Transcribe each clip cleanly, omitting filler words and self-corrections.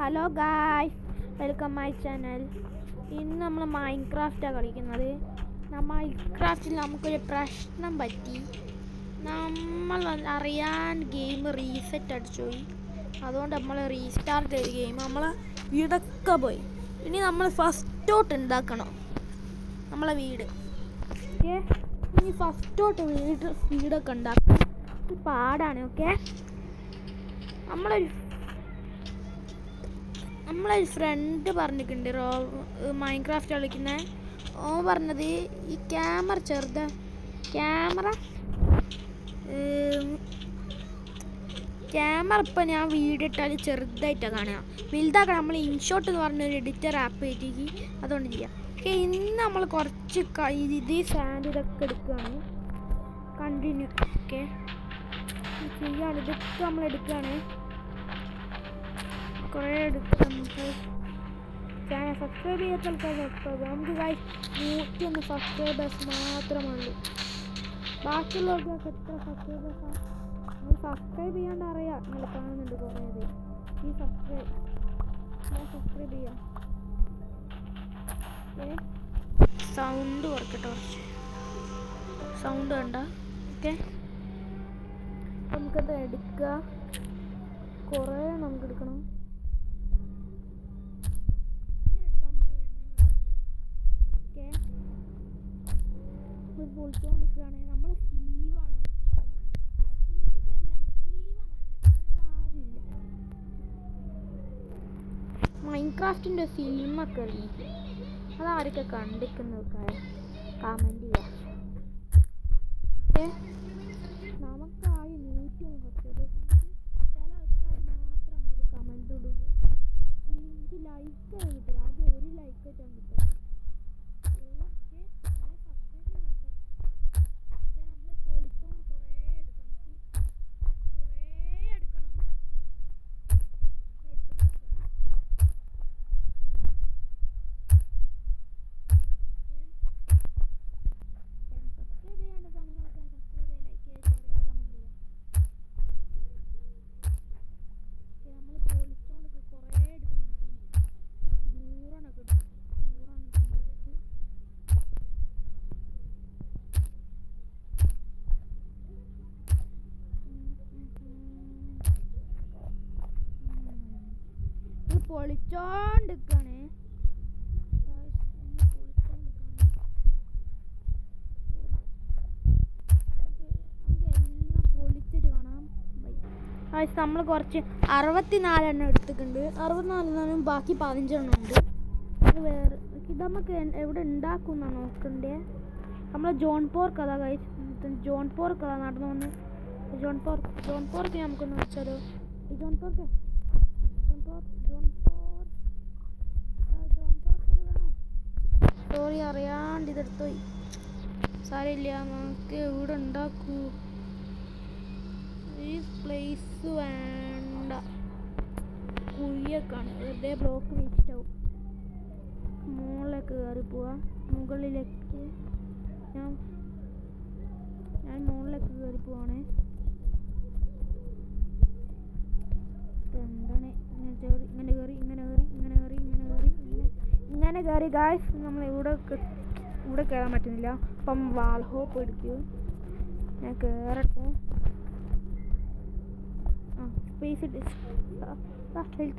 Hello guys, welcome my channel. ഇന്ന് നമ്മൾ മൈൻക്രാഫ്റ്റാണ് കളിക്കുന്നത്. മൈൻക്രാഫ്റ്റിൽ നമുക്കൊരു പ്രശ്നം പറ്റി. നമ്മൾ അറിയാൻ ഗെയിം റീസെറ്റ് അടിച്ചു പോയി. അതുകൊണ്ട് നമ്മൾ റീസ്റ്റാർട്ട് ചെയ്ത ഗെയിം നമ്മൾ വീടൊക്കെ പോയി. ഇനി നമ്മൾ ഫസ്റ്റ് ഔട്ട് ഉണ്ടാക്കണം നമ്മളെ വീട്. ഓക്കെ, ഇനി ഫസ്റ്റ് ഔട്ട് വീടൊക്കെ ഉണ്ടാക്കണം. പാടാണ്. ഓക്കെ, നമ്മളൊരു ഫ്രണ്ട് പറഞ്ഞിട്ടുണ്ട് മൈൻക്രാഫ്റ്റ് കളിക്കുന്നത്. ഓ പറഞ്ഞത് ഈ ക്യാമറ ഇപ്പം ഞാൻ വീഡിയോ ഇട്ടാൽ ചെറുതായിട്ടാണ് കാണുക. വലുതാക്കണം. നമ്മൾ ഇൻഷോട്ട് എന്ന് പറഞ്ഞൊരു എഡിറ്റർ ആപ്പ് കയറ്റി അതുകൊണ്ട് ചെയ്യാം. ഓക്കെ, ഇന്ന് നമ്മൾ കുറച്ച് ഇത് സാൻഡ് ഇതൊക്കെ എടുക്കുകയാണ്. കണ്ടിന്യൂ. ഓക്കെ, ചെയ്യാണ്. ഇതൊക്കെ നമ്മൾ എടുക്കുകയാണ്. കുറേ എടുക്കുക. നമുക്ക് ചാനൽ സബ്സ്ക്രൈബ് ചെയ്യാത്ത ആൾക്കാർ സബ്സ്ക്രൈബ്. നമുക്ക് 101 സബ്സ്ക്രൈബേഴ്സ് മാത്രമേ ഉള്ളൂ. ബാക്കിയുള്ളവർക്കൊക്കെ എത്ര സബ്സ്ക്രൈബേഴ്സാണ്? നമ്മൾ സബ്സ്ക്രൈബ് ചെയ്യാണ്ട് അറിയാം. നിങ്ങൾ കാണുന്നുണ്ട് കുറേ പേര്. ഈ സബ്സ്ക്രൈബ് ചെയ്യാം. സൗണ്ട് കുറക്കട്ടെ, കുറച്ച് സൗണ്ട് വേണ്ട. ഓക്കെ, നമുക്കത് എടുക്കുക. കുറേ നമുക്ക് എടുക്കണം. പൊളിച്ചോണ്ടിരിക്കുകയാണ്. നമ്മൾ സ്റ്റീവാണ്. മൈൻക്രാഫ്റ്റിൻ്റെ ഫിലിമൊക്കെ ഇറങ്ങി. അതാരൊക്കെ കണ്ടിരിക്കുന്നതൊക്കെ കമൻറ്റ് ചെയ്യാം. നമുക്കായി 101 ചില ആൾക്കാർ മാത്രം ഒരു കമൻറ്റ് ഇടും. എനിക്ക് ലൈക്ക് കിട്ടുക. ആദ്യം ഒരു ലൈക്ക് ആയിട്ടാണ് കിട്ടുക. പൊളിച്ചോണ്ടിരിക്കാണ്. പൊളിച്ചിട്ട് കാണാം. നമ്മൾ കുറച്ച് 64 എണ്ണം എടുത്തിട്ടുണ്ട്. 64 ബാക്കി 15 ഉണ്ട്. അത് വേറെ ഇത് നമുക്ക് എവിടെ ഉണ്ടാക്കും എന്നാണ് നോക്കണ്ടേ. നമ്മൾ ജോൺ പോർക്ക് അതാ ജോൺ പോർക്ക് അതാ നടന്നു വന്ന്. ജോൺ പോർക്ക് നമുക്കൊന്ന് വെച്ചാലോ. ജോൺ പോർക്ക് സോറി, അറിയാണ്ട് ഇതെടുത്തു പോയി. സാരമില്ല, നമുക്ക് ഇവിടെ ഉണ്ടാക്കൂ. ഈ പ്ലേസ് വേണ്ട, കുഴിയൊക്കെയാണ്. വെറുതെ ബ്ലോക്ക് വേസ്റ്റ് ആവും. മുകളിലേക്ക് കയറി പോവാ. മുകളിലേക്ക് ഞാൻ മുകളിലേക്ക് കയറി പോവാണ്. എന്താണ് ഇങ്ങനെ കയറി ഗായ്സ്. നമ്മൾ ഇവിടെ കയറാൻ പറ്റുന്നില്ല. അപ്പം വാൾ ഹോപ്പ് എടുക്കൂ. ഞാൻ കയറട്ടെ. സ്പേസ് ഇട്ട്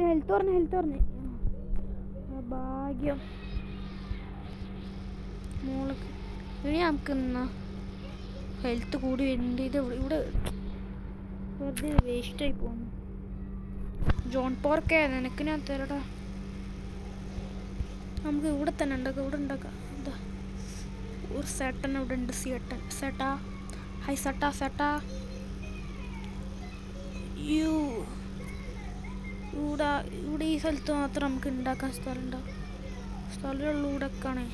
ഹെൽത്ത് പറഞ്ഞ് ഭാഗ്യം. മോൾക്ക് ഇനി നമുക്ക് ഹെൽത്ത് കൂടി വരുന്നുണ്ട്. ഇത് ഇവിടെ വെറുതെ വേസ്റ്റായി പോകുന്നു. ജോൺ പോർക്കേ നിനക്ക് ഞാൻ തരടാ. നമുക്ക് ഇവിടെ തന്നെ ഉണ്ടാക്കാം. ഇവിടെ ഉണ്ടാക്കാം. എന്താ ഒരു സെട്ടൻ ഇവിടെ ഉണ്ട്. സെട്ടാ ഹൈ സെട്ടാ ഇവിടെ ഈ സ്ഥലത്ത് മാത്രം നമുക്ക് ഉണ്ടാക്കാൻ സ്ഥലമുള്ള ഇവിടെയൊക്കെയാണ്.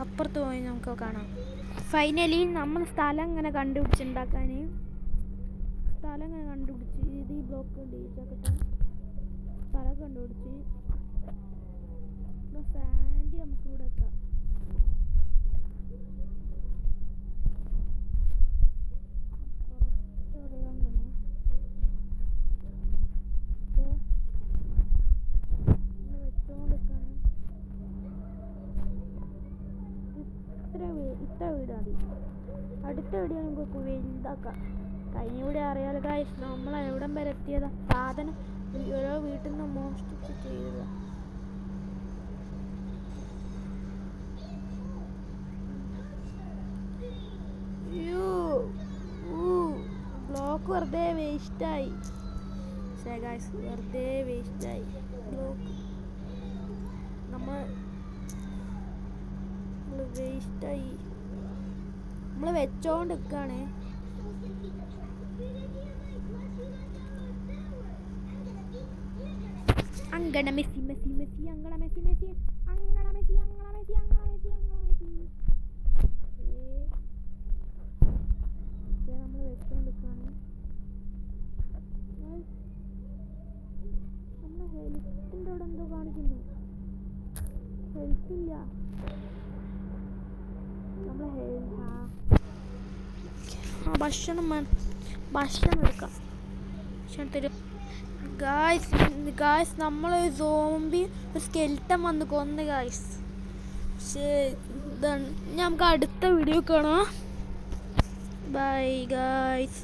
അപ്പുറത്ത് പോയി നമുക്ക് കാണാം. ഫൈനലി നമ്മൾ സ്ഥലം ഇങ്ങനെ കണ്ടുപിടിച്ച് ഇത് ഈ ബ്ലോക്ക് ഡീച്ചാക്കട്ടെ. സ്ഥലം കണ്ടുപിടിച്ച് സാൻഡ് നമുക്ക് ഇവിടെ വെക്കാം. വലുതാക്കാം. കഴിഞ്ഞൂടെ അറിയാലോ ഗൈസ്, നമ്മൾ എവിടം വരെ എത്തിയതാ. സാധനം ഓരോ വീട്ടിൽ നിന്ന് മോഷ്ടിച്ച് ചെയ്തതാ. ബ്ലോക്ക് വെറുതെ വേസ്റ്റായി. ഗൈസ് വെറുതെ വേസ്റ്റായി ബ്ലോക്ക്. നമ്മൾ വേസ്റ്റായി. നമ്മൾ വെച്ചോണ്ട് നിൽക്കുകയാണ്. അങ്കണ മെസ്സി മെസ്സി മെസ്സി അങ്കണ മെസ്സി മെസ്സി അങ്കണ മെസ്സി അങ്കണ മെസ്സി അങ്കണ മെസ്സി അങ്കണ മെസ്സി. നമ്മൾ വെച്ചോണ്ട് നിൽക്കുകയാണ്. നമ്മളെ ഹെൽത്തിൻ്റെ അവിടെ എന്തോ കാണിക്കുന്നു. ഹെൽത്തില്ല. നമ്മളെ ഭക്ഷണം എടുക്കാം. ഭക്ഷണം തരും. ഗായ്സ് നമ്മൾ സോംബി ഒരു സ്കെൽട്ടൻ വന്ന് കൊന്ന് ഗായ്സ്. നമുക്ക് അടുത്ത വീഡിയോ കാണാം. Bye guys.